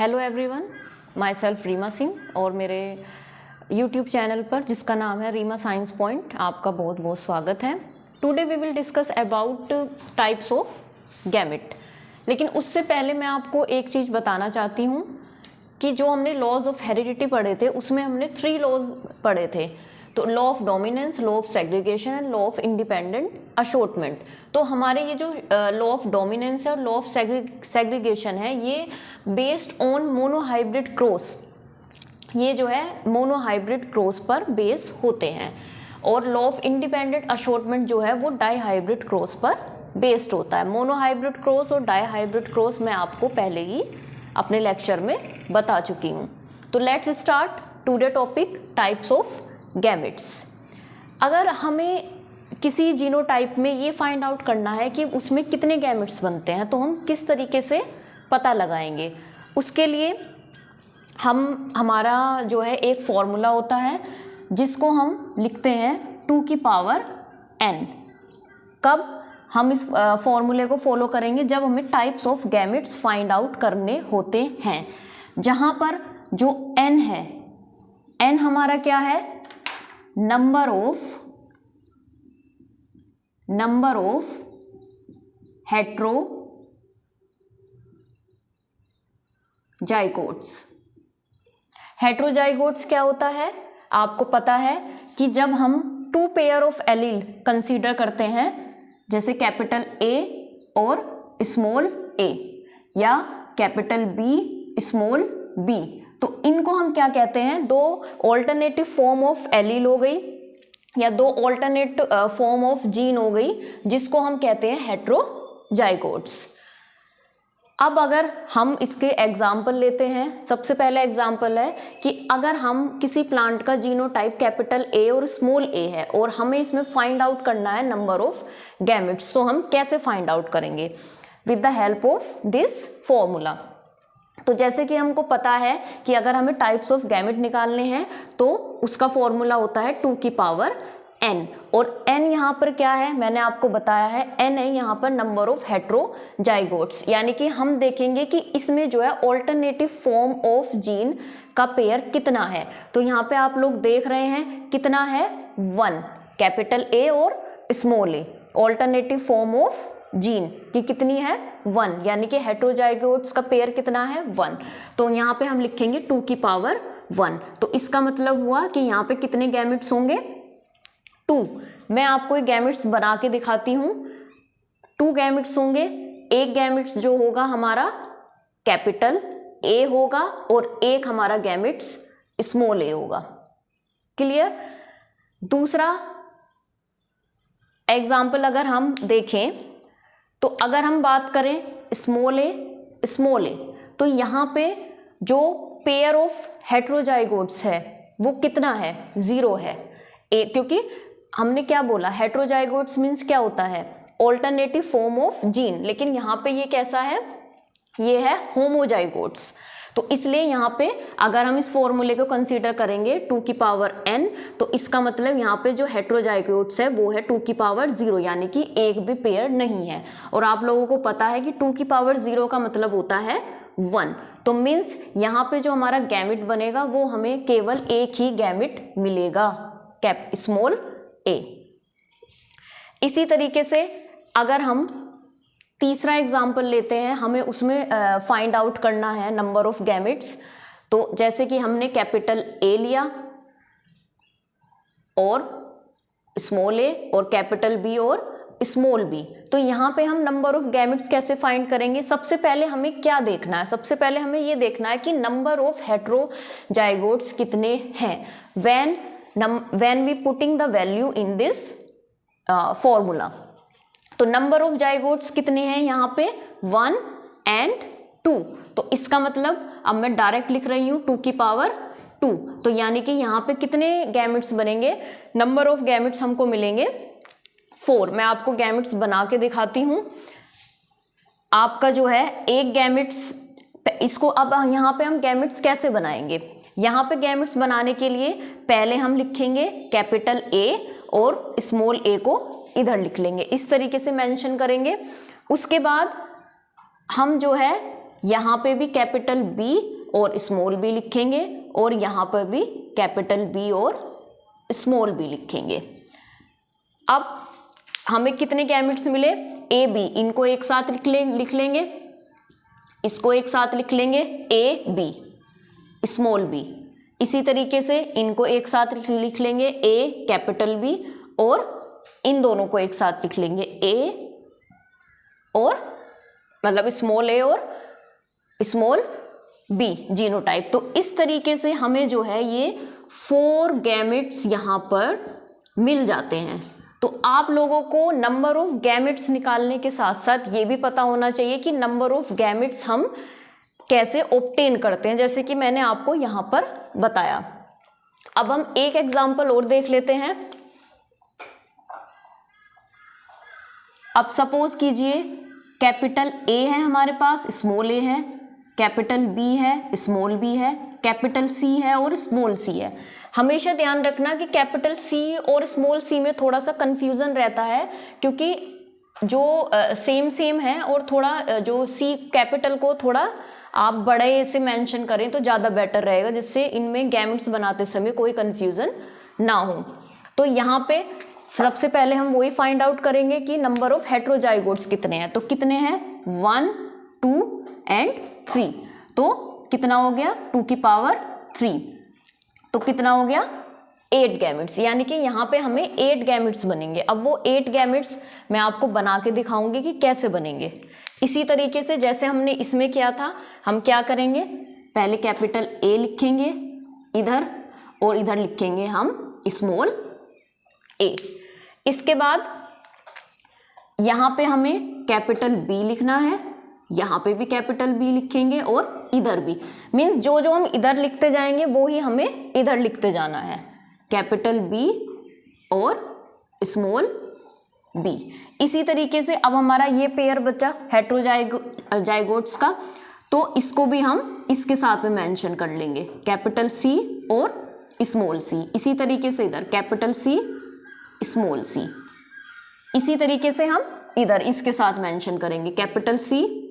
Hello everyone, myself Reema Singh और मेरे YouTube channel पर जिसका नाम है रीमा साइंस पॉइंट, आपका बहुत बहुत स्वागत है। Today we will discuss about types of gamete. लेकिन उससे पहले मैं आपको एक चीज़ बताना चाहती हूँ कि जो हमने लॉज ऑफ हेरिडिटी पढ़े थे उसमें हमने 3 लॉज पढ़े थे। तो law of dominance, law of segregation and law of independent assortment. तो हमारे ये जो लॉ ऑफ डोमिनेंस है और लॉ ऑफ सेग्रीगेशन है, ये बेस्ड ऑन मोनोहाइब्रिड क्रॉस, ये जो है मोनोहाइब्रिड क्रॉस पर बेस होते हैं। और लॉ ऑफ इंडिपेंडेंट अशॉर्टमेंट जो है वो डाईहाइब्रिड क्रॉस पर बेस्ड होता है। मोनोहाइब्रिड क्रॉस और डाईहाइब्रिड क्रॉस मैं आपको पहले ही अपने लेक्चर में बता चुकी हूँ। तो let's start today topic, types of gametes. अगर हमें किसी जीनोटाइप में ये फाइंड आउट करना है कि उसमें कितने गैमेट्स बनते हैं, तो हम किस तरीके से पता लगाएंगे? उसके लिए हमारा जो है एक फॉर्मूला होता है जिसको हम लिखते हैं 2 की पावर n। कब हम इस फॉर्मूले को फॉलो करेंगे? जब हमें types of gametes find out करने होते हैं, जहाँ पर जो n है, n हमारा क्या है? Number of heterozygotes. हेट्रोजाइगोट्स क्या होता है? आपको पता है कि जब हम 2 पेयर ऑफ एलील कंसीडर करते हैं, जैसे कैपिटल A और स्मॉल a या कैपिटल B स्मॉल b, तो इनको हम क्या कहते हैं? 2 ऑल्टरनेटिव फॉर्म ऑफ एलील हो गई या 2 ऑल्टरनेट फॉर्म ऑफ जीन हो गई, जिसको हम कहते हैं हेट्रोजाइगोट्स। अब अगर हम इसके एग्जाम्पल लेते हैं, सबसे पहला एग्जाम्पल है कि अगर हम किसी प्लांट का जीनोटाइप कैपिटल A और स्मॉल a है और हमें इसमें फाइंड आउट करना है नंबर ऑफ गैमेट्स, तो हम कैसे फाइंड आउट करेंगे? With the help of this formula. तो जैसे कि हमको पता है कि अगर हमें टाइप्स ऑफ गैमेट निकालने हैं तो उसका फॉर्मूला होता है 2 की पावर n। और n यहाँ पर क्या है? मैंने आपको बताया है n है यहाँ पर नंबर ऑफ हेट्रोजाइगोट्स, यानी कि हम देखेंगे कि इसमें जो है ऑल्टरनेटिव फॉर्म ऑफ जीन का पेयर कितना है। तो यहाँ पे आप लोग देख रहे हैं कितना है? 1, कैपिटल A और small a, alternative form of gene की कितनी है? 1, यानी कि हेट्रोजाइगोट्स का पेयर कितना है? 1। तो यहाँ पे हम लिखेंगे 2 की पावर 1। तो इसका मतलब हुआ कि यहाँ पे कितने गैमेट्स होंगे? 2। मैं आपको एक गैमेट्स बना के दिखाती हूँ। 2 गैमेट्स होंगे। एक गैमेट्स जो होगा हमारा कैपिटल A होगा और एक हमारा गैमेट्स स्मॉल a होगा। क्लियर? दूसरा एग्जाम्पल अगर हम देखें, तो अगर हम बात करें स्मॉल a, तो यहाँ पे जो पेयर ऑफ हेट्रोजाइगोट्स है वो कितना है? 0 है। क्योंकि हमने क्या बोला? हेट्रोजाइगोट्स मीन्स क्या होता है? Alternative form of gene. लेकिन यहाँ पे ये कैसा है? ये है होमोजाइगोट्स। तो इसलिए यहाँ पे अगर हम इस फॉर्मूले को कंसीडर करेंगे 2 की पावर n, तो इसका मतलब यहाँ पे जो हेट्रोजाइगोट्स है वो है 2 की पावर 0, यानी कि एक भी पेयर नहीं है। और आप लोगों को पता है कि 2 की पावर 0 का मतलब होता है 1। तो मीन्स यहाँ पे जो हमारा गैमेट बनेगा वो हमें केवल एक ही गैमेट मिलेगा, कैप स्मॉल a। इसी तरीके से अगर हम तीसरा एग्जाम्पल लेते हैं, हमें उसमें फाइंड आउट करना है नंबर ऑफ गैमेट्स। तो जैसे कि हमने कैपिटल A लिया और स्मॉल a और कैपिटल B और स्मॉल b, तो यहाँ पे हम नंबर ऑफ गैमेट्स कैसे फाइंड करेंगे? सबसे पहले हमें क्या देखना है? सबसे पहले हमें ये देखना है कि नंबर ऑफ हेट्रोजाइगोट्स कितने हैं when we putting the value in this formula। तो नंबर ऑफ जाइगोट्स कितने हैं यहाँ पे? 1 and 2। तो इसका मतलब अब मैं डायरेक्ट लिख रही हूँ 2 की पावर 2। तो यानी कि यहाँ पे कितने गैमेट्स बनेंगे? नंबर ऑफ गैमेट्स हमको मिलेंगे 4। मैं आपको गैमेट्स बना के दिखाती हूँ। आपका जो है एक गैमेट्स, इसको अब यहाँ पे हम गैमेट्स कैसे बनाएंगे? यहाँ पे गैमेट्स बनाने के लिए पहले हम लिखेंगे कैपिटल A और स्मॉल a को इधर लिख लेंगे, इस तरीके से मेंशन करेंगे। उसके बाद हम जो है यहाँ पे भी कैपिटल बी और स्मॉल बी लिखेंगे और यहाँ पर भी कैपिटल बी और स्मॉल बी लिखेंगे। अब हमें कितने गैमेट्स मिले, ए बी, इनको एक साथ लिख लेंगे, इसको एक साथ लिख लेंगे ए बी स्मॉल बी। इसी तरीके से इनको एक साथ लिख लेंगे ए कैपिटल बी और इन दोनों को एक साथ लिख लेंगे ए और मतलब स्मॉल ए और स्मॉल बी जीनोटाइप। तो इस तरीके से हमें जो है ये 4 गैमेट्स यहाँ पर मिल जाते हैं। तो आप लोगों को नंबर ऑफ गैमेट्स निकालने के साथ साथ ये भी पता होना चाहिए कि नंबर ऑफ गैमेट्स हम कैसे ऑब्टेन करते हैं, जैसे कि मैंने आपको यहाँ पर बताया। अब हम एक एग्जाम्पल और देख लेते हैं। अब सपोज कीजिए कैपिटल ए है हमारे पास, स्मॉल ए है, कैपिटल बी है, स्मॉल बी है, कैपिटल सी है और स्मॉल सी है। हमेशा ध्यान रखना कि कैपिटल सी और स्मॉल सी में थोड़ा सा कंफ्यूजन रहता है, क्योंकि जो सेम है और थोड़ा जो सी कैपिटल को थोड़ा आप बड़े से मेंशन करें तो ज़्यादा बेटर रहेगा, जिससे इनमें गैमेट्स बनाते समय कोई कंफ्यूजन ना हो। तो यहाँ पे सबसे पहले हम वही फाइंड आउट करेंगे कि नंबर ऑफ हेट्रोजाइगोट्स कितने हैं। तो कितने हैं, 1, 2 एंड 3। तो कितना हो गया, 2 की पावर 3। तो कितना हो गया, 8 गैमेट्स, यानी कि यहाँ पे हमें 8 गैमेट्स बनेंगे। अब वो 8 गैमेट्स मैं आपको बना के दिखाऊंगी कि कैसे बनेंगे। इसी तरीके से जैसे हमने इसमें किया था, हम क्या करेंगे, पहले कैपिटल ए लिखेंगे इधर और इधर लिखेंगे हम स्मॉल ए। इसके बाद यहाँ पे हमें कैपिटल बी लिखना है, यहाँ पे भी कैपिटल बी लिखेंगे और इधर भी, मीन्स जो जो हम इधर लिखते जाएंगे वो ही हमें इधर लिखते जाना है, कैपिटल बी और स्मॉल बी। इसी तरीके से अब हमारा ये पेयर बचा हेट्रोजाइगोट्स का, तो इसको भी हम इसके साथ में मेंशन कर लेंगे, कैपिटल सी और स्मॉल सी। इसी तरीके से इधर कैपिटल सी स्मॉल सी। इसी तरीके से हम इधर इसके साथ मेंशन करेंगे, capital C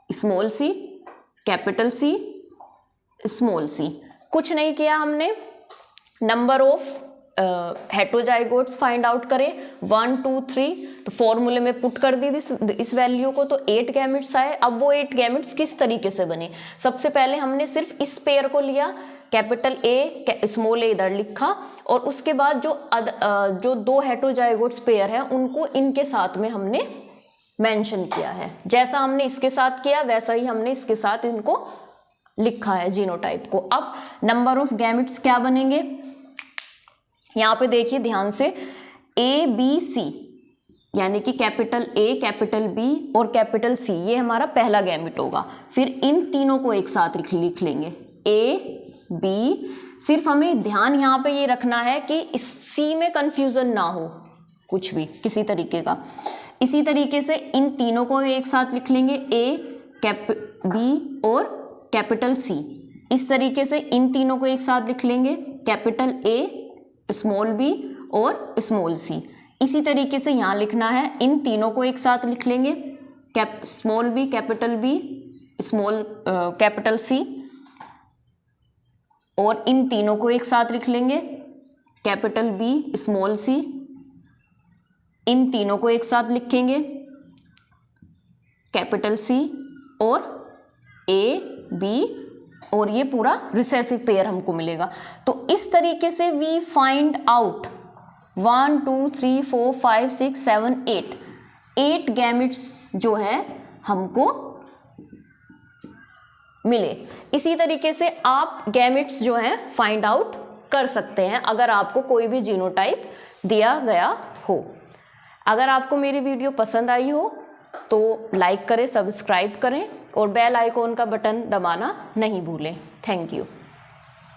small C, capital C small C. कुछ नहीं किया हमने, number of heterozygotes find out करें 1, 2, 3, तो फॉर्मूले में पुट कर दी इस वैल्यू को, तो 8 गैमेट्स आए। अब वो 8 गैमेट्स किस तरीके से बने, सबसे पहले हमने सिर्फ इस पेयर को लिया, कैपिटल ए स्मॉल ए इधर लिखा और उसके बाद जो 2 हेट्रोजाइगोट्स पेयर है उनको इनके साथ में हमने मेंशन किया है। जैसा हमने इसके साथ किया वैसा ही हमने इसके साथ इनको लिखा है जीनोटाइप को। अब नंबर ऑफ गैमेट्स क्या बनेंगे, यहाँ पे देखिए ध्यान से, ए बी सी, यानी कि कैपिटल ए, कैपिटल बी और कैपिटल सी, ये हमारा पहला गैमेट होगा। फिर इन तीनों को एक साथ लिख लेंगे, ए बी। सिर्फ हमें ध्यान यहाँ पे ये रखना है कि इस सी में कंफ्यूजन ना हो कुछ भी किसी तरीके का। इसी तरीके से इन तीनों को एक साथ लिख लेंगे, ए बी और कैपिटल सी। इस तरीके से इन तीनों को एक साथ लिख लेंगे, कैपिटल ए स्मॉल बी और स्मॉल सी। इसी तरीके से यहाँ लिखना है, इन तीनों को एक साथ लिख लेंगे, small B capital B small capital C, और इन तीनों को एक साथ लिख लेंगे, कैपिटल बी स्मॉल सी। इन तीनों को एक साथ लिखेंगे, कैपिटल सी और ए बी, और ये पूरा रिसेसिव पेयर हमको मिलेगा। तो इस तरीके से वी फाइंड आउट 1, 2, 3, 4, 5, 6, 7, 8 गैमेट्स जो है हमको मिले। इसी तरीके से आप गैमेट्स जो हैं फाइंड आउट कर सकते हैं अगर आपको कोई भी जीनोटाइप दिया गया हो। अगर आपको मेरी वीडियो पसंद आई हो तो लाइक करें, सब्सक्राइब करें और बेल आइकॉन का बटन दबाना नहीं भूलें। Thank you.